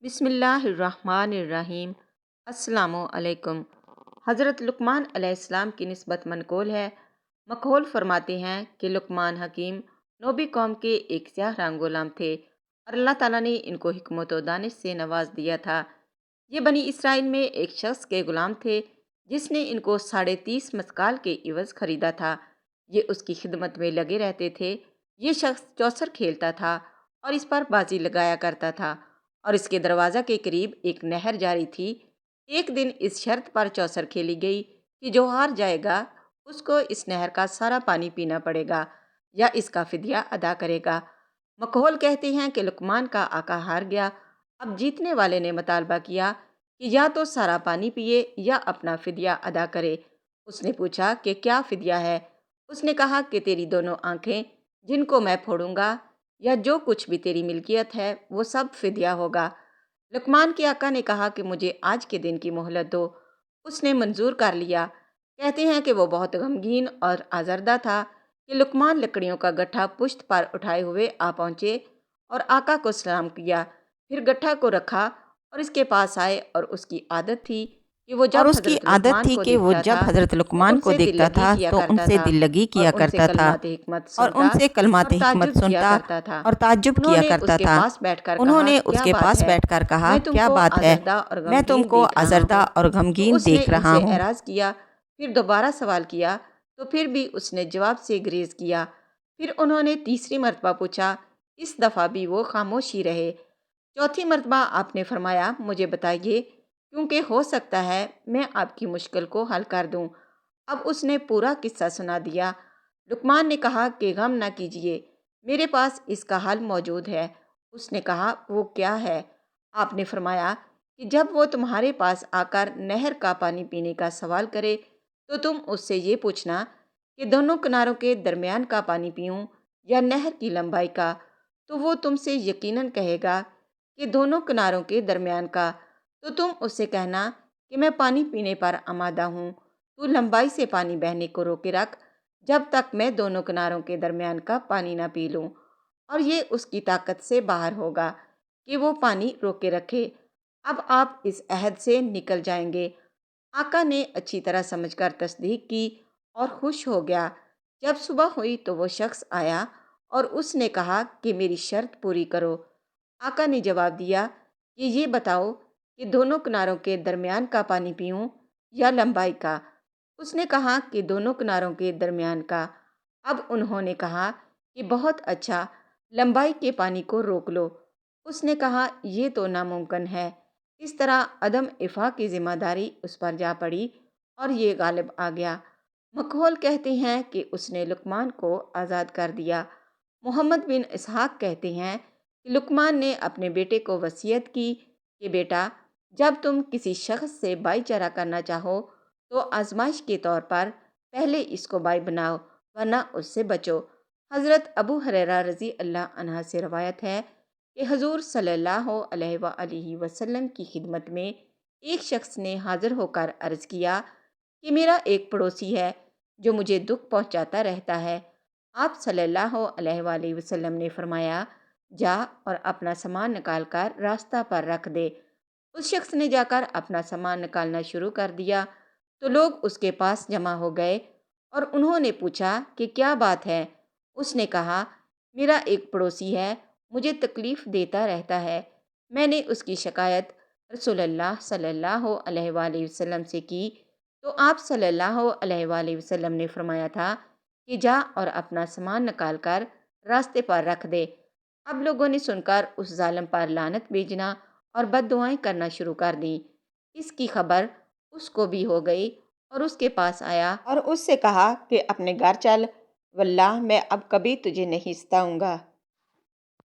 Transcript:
بسم اللہ الرحمن الرحیم۔ السلام علیکم۔ حضرت لقمان علیہ السلام کی نسبت منقول ہے۔ مقول فرماتے ہیں کہ لقمان حکیم نوبی قوم کے ایک سیاہ رنگ غلام تھے اور اللہ تعالیٰ نے ان کو حکمت و دانش سے نواز دیا تھا۔ یہ بنی اسرائیل میں ایک شخص کے غلام تھے جس نے ان کو 30.5 مسقال کے عوض خریدا تھا۔ یہ اس کی خدمت میں لگے رہتے تھے۔ یہ شخص چوسر کھیلتا تھا اور اس پر بازی لگایا کرتا تھا، اور اس کے دروازہ کے قریب ایک نہر جاری تھی۔ ایک دن اس شرط پر چوسر کھیلی گئی کہ جو ہار جائے گا اس کو اس نہر کا سارا پانی پینا پڑے گا یا اس کا فدیہ ادا کرے گا۔ مقول کہتے ہیں کہ لقمان کا آقا ہار گیا۔ اب جیتنے والے نے مطالبہ کیا کہ یا تو سارا پانی پیے یا اپنا فدیہ ادا کرے۔ اس نے پوچھا کہ کیا فدیہ ہے؟ اس نے کہا کہ تیری دونوں آنکھیں جن کو میں پھوڑوں گا یا جو کچھ بھی تیری ملکیت ہے وہ سب فدیہ ہوگا۔ لقمان کے آقا نے کہا کہ مجھے آج کے دن کی مہلت دو۔ اس نے منظور کر لیا۔ کہتے ہیں کہ وہ بہت غمگین اور آزردہ تھا کہ لقمان لکڑیوں کا گٹھا پشت پر اٹھائے ہوئے آ پہنچے اور آقا کو سلام کیا، پھر گٹھا کو رکھا اور اس کے پاس آئے، اور اس کی عادت تھی کہ وہ جب حضرت لقمان کو دیکھتا تھا تو ان سے دل لگی کیا کرتا تھا اور ان سے کلمات حکمت سنتا اور تعجب کیا کرتا تھا۔ انہوں نے اس کے پاس بیٹھ کر کہا، کیا بات ہے؟ میں تم کو آزردہ اور غمگین دیکھ رہا ہوں۔ اعراض کیا، پھر دوبارہ سوال کیا تو پھر بھی اس نے جواب سے گریز کیا۔ پھر انہوں نے تیسری مرتبہ پوچھا، اس دفعہ بھی وہ خاموش ہی رہے۔ چوتھی مرتبہ آپ نے فرمایا، مجھے بتائیے کیونکہ ہو سکتا ہے میں آپ کی مشکل کو حل کر دوں۔ اب اس نے پورا قصہ سنا دیا۔ لقمان نے کہا کہ غم نہ کیجیے، میرے پاس اس کا حل موجود ہے۔ اس نے کہا، وہ کیا ہے؟ آپ نے فرمایا کہ جب وہ تمہارے پاس آ کر نہر کا پانی پینے کا سوال کرے تو تم اس سے یہ پوچھنا کہ دونوں کناروں کے درمیان کا پانی پیوں یا نہر کی لمبائی کا، تو وہ تم سے یقیناً کہے گا کہ دونوں کناروں کے درمیان کا۔ تو تم اس سے کہنا کہ میں پانی پینے پر آمادہ ہوں، تو لمبائی سے پانی بہنے کو روکے رکھ جب تک میں دونوں کناروں کے درمیان کا پانی نہ پی لوں، اور یہ اس کی طاقت سے باہر ہوگا کہ وہ پانی روکے رکھے۔ اب آپ اس عہد سے نکل جائیں گے۔ آقا نے اچھی طرح سمجھ کر تصدیق کی اور خوش ہو گیا۔ جب صبح ہوئی تو وہ شخص آیا اور اس نے کہا کہ میری شرط پوری کرو۔ آقا نے جواب دیا کہ یہ بتاؤ کہ دونوں کناروں کے درمیان کا پانی پیوں یا لمبائی کا؟ اس نے کہا کہ دونوں کناروں کے درمیان کا۔ اب انہوں نے کہا کہ بہت اچھا، لمبائی کے پانی کو روک لو۔ اس نے کہا، یہ تو ناممکن ہے۔ اس طرح عدم افاق کی ذمہ داری اس پر جا پڑی اور یہ غالب آ گیا۔ مقول کہتے ہیں کہ اس نے لقمان کو آزاد کر دیا۔ محمد بن اسحاق کہتے ہیں کہ لقمان نے اپنے بیٹے کو وصیت کی کہ بیٹا، جب تم کسی شخص سے بھائی چارہ کرنا چاہو تو آزمائش کے طور پر پہلے اس کو بھائی بناؤ، ورنہ اس سے بچو۔ حضرت ابو ہریرہ رضی اللہ عنہ سے روایت ہے کہ حضور صلی اللہ علیہ وآلہ وسلم کی خدمت میں ایک شخص نے حاضر ہو کر عرض کیا کہ میرا ایک پڑوسی ہے جو مجھے دکھ پہنچاتا رہتا ہے۔ آپ صلی اللہ علیہ وآلہ وسلم نے فرمایا، جا اور اپنا سامان نکال کر راستہ پر رکھ دے۔ اس شخص نے جا کر اپنا سامان نکالنا شروع کر دیا تو لوگ اس کے پاس جمع ہو گئے اور انہوں نے پوچھا کہ کیا بات ہے؟ اس نے کہا، میرا ایک پڑوسی ہے، مجھے تکلیف دیتا رہتا ہے۔ میں نے اس کی شکایت رسول اللہ صلی اللہ علیہ وآلہ وسلم سے کی تو آپ صلی اللہ علیہ وآلہ وسلم نے فرمایا تھا کہ جا اور اپنا سامان نکال کر راستے پر رکھ دے۔ اب لوگوں نے سن کر اس ظالم پر لعنت بھیجنا اور بد دعائیں کرنا شروع کر دیں۔ اس کی خبر اس کو بھی ہو گئی اور اس کے پاس آیا اور اس سے کہا کہ اپنے گھر چل، واللہ میں اب کبھی تجھے نہیں ستاؤں گا۔